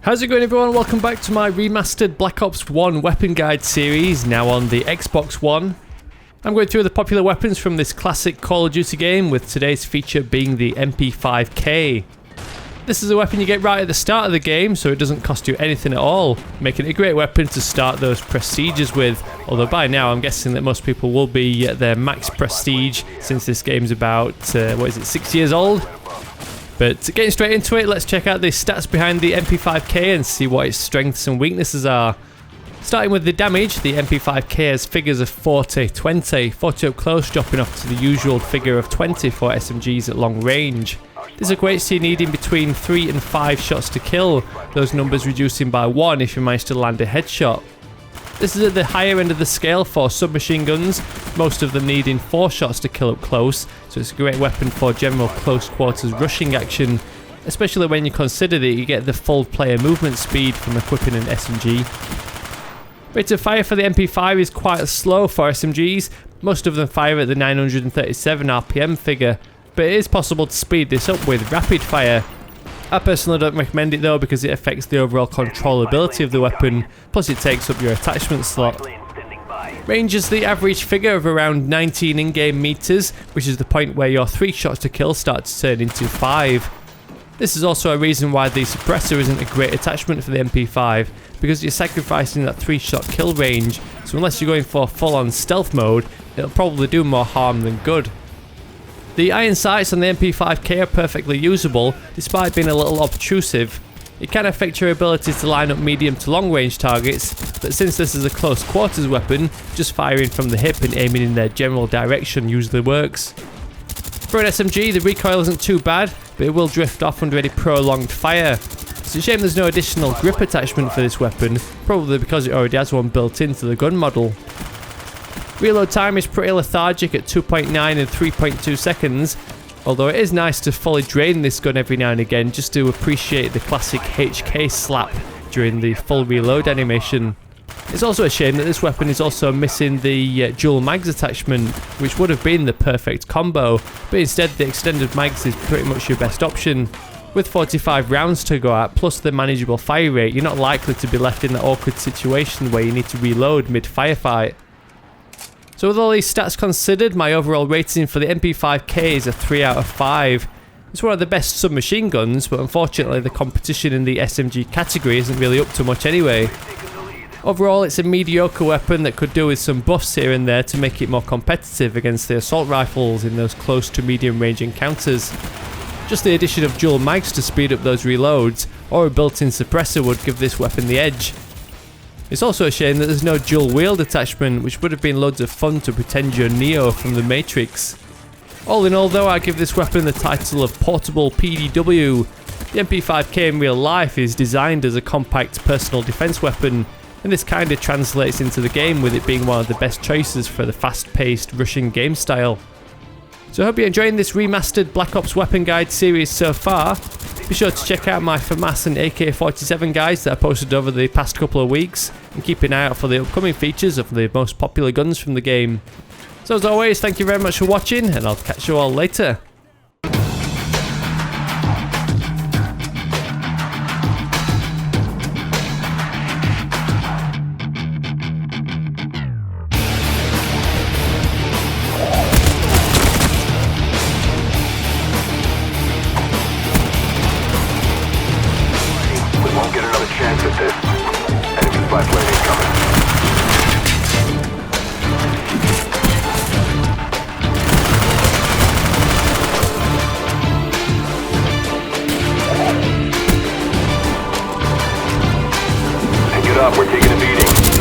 How's it going, everyone? Welcome back to my remastered Black Ops 1 weapon guide series, now on the Xbox One. I'm going through the popular weapons from this classic Call of Duty game, with today's feature being the MP5K. This is a weapon you get right at the start of the game, so it doesn't cost you anything at all, making it a great weapon to start those prestiges with, although by now I'm guessing that most people will be at their max prestige, since this game's about, 6 years old? But getting straight into it, let's check out the stats behind the MP5K and see what its strengths and weaknesses are. Starting with the damage, the MP5K has figures of 40, 20, 40 up close, dropping off to the usual figure of 20 for SMGs at long range. This equates to you needing between 3 and 5 shots to kill, those numbers reducing by 1 if you manage to land a headshot. This is at the higher end of the scale for submachine guns, most of them needing 4 shots to kill up close, so it's a great weapon for general close quarters rushing action, especially when you consider that you get the full player movement speed from equipping an SMG. Rate of fire for the MP5 is quite slow for SMGs, most of them fire at the 937 RPM figure, but it is possible to speed this up with rapid fire. I personally don't recommend it though, because it affects the overall controllability of the weapon, plus it takes up your attachment slot. Range is the average figure of around 19 in-game meters, which is the point where your 3 shots to kill start to turn into 5. This is also a reason why the suppressor isn't a great attachment for the MP5, because you're sacrificing that 3-shot kill range, so unless you're going for full-on stealth mode, it'll probably do more harm than good. The iron sights on the MP5K are perfectly usable, despite being a little obtrusive. It can affect your ability to line up medium to long range targets, but since this is a close quarters weapon, just firing from the hip and aiming in their general direction usually works. For an SMG, the recoil isn't too bad, but it will drift off under any prolonged fire. It's a shame there's no additional grip attachment for this weapon, probably because it already has one built into the gun model. Reload time is pretty lethargic at 2.9 and 3.2 seconds, although it is nice to fully drain this gun every now and again just to appreciate the classic HK slap during the full reload animation. It's also a shame that this weapon is also missing the dual mags attachment, which would have been the perfect combo, but instead the extended mags is pretty much your best option. With 45 rounds to go at, plus the manageable fire rate, you're not likely to be left in that awkward situation where you need to reload mid-firefight. So with all these stats considered, my overall rating for the MP5K is a 3 out of 5. It's one of the best submachine guns, but unfortunately the competition in the SMG category isn't really up to much anyway. Overall, it's a mediocre weapon that could do with some buffs here and there to make it more competitive against the assault rifles in those close to medium range encounters. Just the addition of dual mags to speed up those reloads, or a built-in suppressor, would give this weapon the edge. It's also a shame that there's no dual wield attachment, which would have been loads of fun to pretend you're Neo from the Matrix. All in all though, I give this weapon the title of Portable PDW. The MP5K in real life is designed as a compact personal defense weapon, and this kinda translates into the game, with it being one of the best choices for the fast-paced Russian game style. So I hope you're enjoying this remastered Black Ops weapon guide series so far. Be sure to check out my FAMAS and AK-47 guides that I posted over the past couple of weeks, and keep an eye out for the upcoming features of the most popular guns from the game. So as always, thank you very much for watching, and I'll catch you all later. Won't get another chance at this. Enemy spy plane incoming. Pick it up, we're taking a beating.